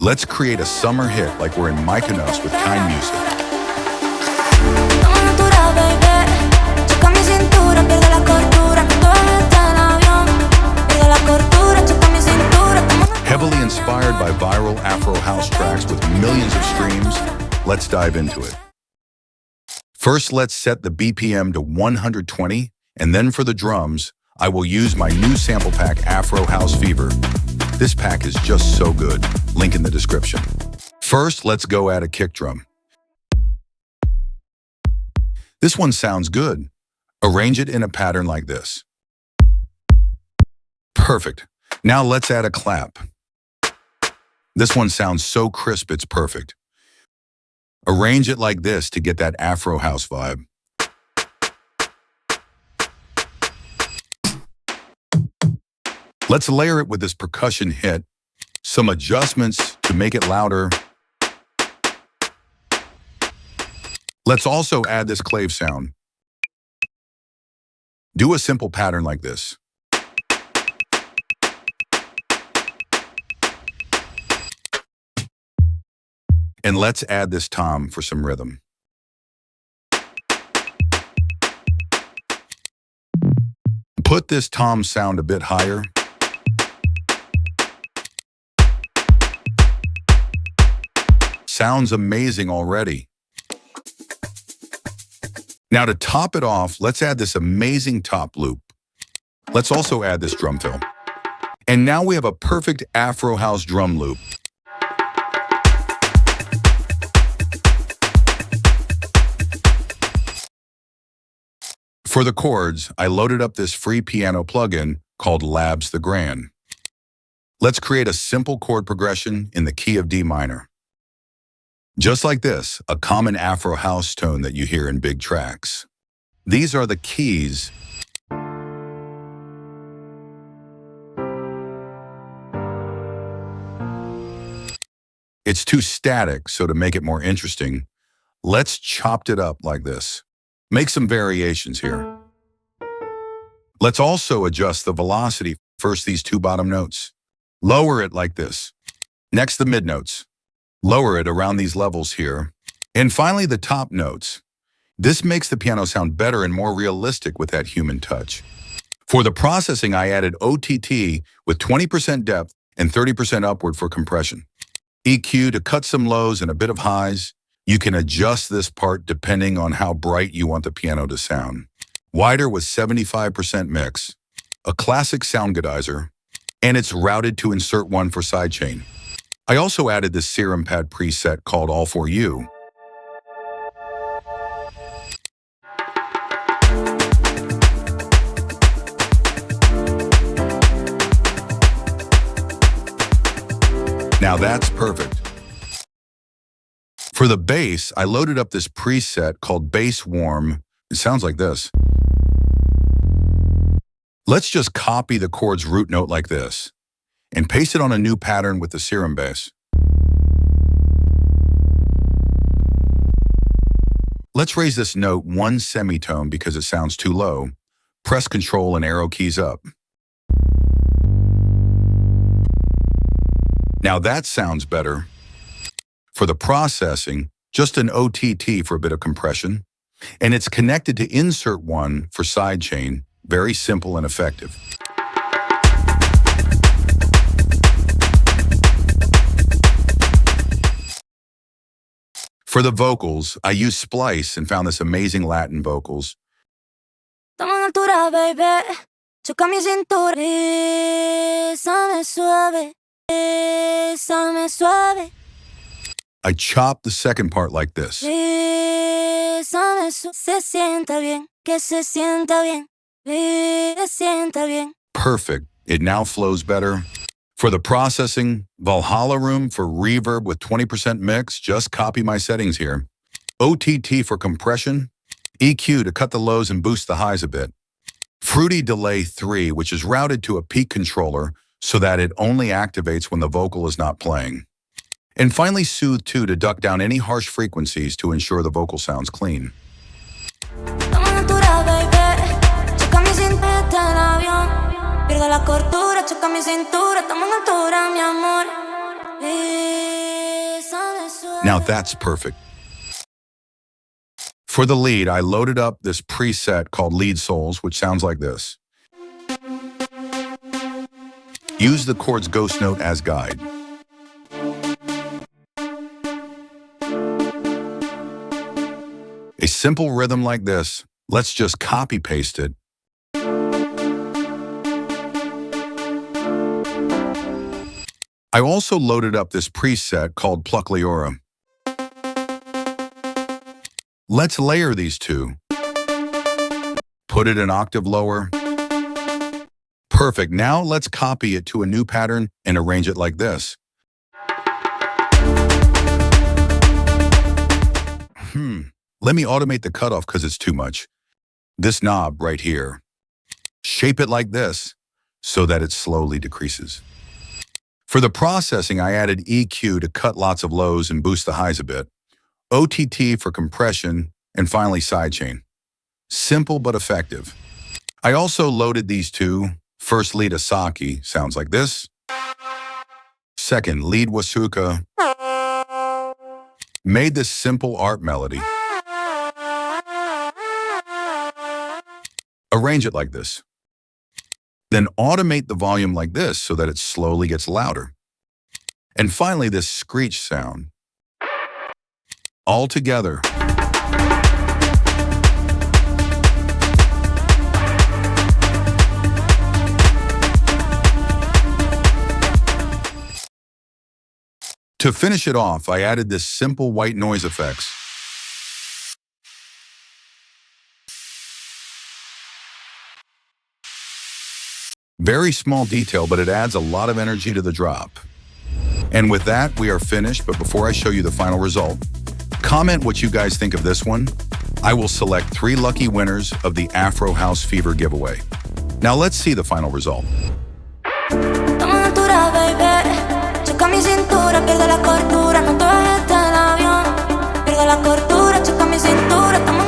Let's create a summer hit like we're in Mykonos with Keinemusik. Heavily inspired by viral Afro house tracks with millions of streams, let's dive into it. First, let's set the BPM to 120, and then for the drums, I will use my new sample pack Afro House Fever. This pack is just so good, link in the description. First, let's go add a kick drum. This one sounds good. Arrange it in a pattern like this. Perfect. Now let's add a clap. This one sounds so crisp, it's perfect. Arrange it like this to get that Afro house vibe. Let's layer it with this percussion hit, some adjustments to make it louder. Let's also add this clave sound. Do a simple pattern like this. And let's add this tom for some rhythm. Put this tom sound a bit higher. Sounds amazing already. Now to top it off, let's add this amazing top loop. Let's also add this drum fill. And now we have a perfect Afro house drum loop. For the chords, I loaded up this free piano plugin called Labs the Grand. Let's create a simple chord progression in the key of D minor. Just like this, a common Afro house tone that you hear in big tracks. These are the keys. It's too static, so to make it more interesting, let's chop it up like this. Make some variations here. Let's also adjust the velocity. First, these two bottom notes. Lower it like this. Next, the mid notes. Lower it around these levels here. And finally, the top notes. This makes the piano sound better and more realistic with that human touch. For the processing, I added OTT with 20% depth and 30% upward for compression. EQ to cut some lows and a bit of highs. You can adjust this part depending on how bright you want the piano to sound. Wider with 75% mix, a classic soundgoodizer, and it's routed to insert one for sidechain. I also added this serum pad preset called All For You. Now that's perfect. For the bass, I loaded up this preset called Bass Warm. It sounds like this. Let's just copy the chord's root note like this and paste it on a new pattern with the serum bass. Let's raise this note one semitone because it sounds too low. Press Ctrl and arrow keys up. Now that sounds better. For the processing, just an OTT for a bit of compression, and it's connected to insert one for sidechain, very simple and effective. For the vocals, I used Splice and found this amazing Latin vocals. Toma altura, baby. Choca mi cintura. Bésame suave. Bésame suave. I chopped the second part like this. Bésame suave. Se sienta bien. Que se sienta bien. Se sienta bien. Perfect. It now flows better. For the processing, Valhalla Room for reverb with 20% mix, just copy my settings here. OTT for compression, EQ to cut the lows and boost the highs a bit. Fruity Delay 3, which is routed to a peak controller so that it only activates when the vocal is not playing. And finally, Soothe 2 to duck down any harsh frequencies to ensure the vocal sounds clean. Pierdo la cordura, choca mi cintura, estamos en altura, mi amor. Now that's perfect. For the lead, I loaded up this preset called Lead Souls, which sounds like this. Use the Chords ghost note as guide. A simple rhythm like this, let's just copy-paste it. I also loaded up this preset called Pluck Leora. Let's layer these two. Put it an octave lower. Perfect. Now let's copy it to a new pattern and arrange it like this. Let me automate the cutoff because it's too much. This knob right here. Shape it like this so that it slowly decreases. For the processing, I added EQ to cut lots of lows and boost the highs a bit. OTT for compression, and finally sidechain. Simple but effective. I also loaded these two. First lead Asaki, sounds like this. Second lead Wasuka. Made this simple art melody. Arrange it like this. Then automate the volume like this so that it slowly gets louder. And finally, this screech sound. All together. To finish it off, I added this simple white noise effects. Very small detail, but it adds a lot of energy to the drop. And with that, we are finished, but before I show you the final result, comment what you guys think of this one. I will select 3 lucky winners of the Afro House Fever giveaway. Now let's see the final result. Toma altura, baby. Choca mi cintura, pierdo la cordura. No te bajes del avión. Pierdo la cordura, choca mi cintura.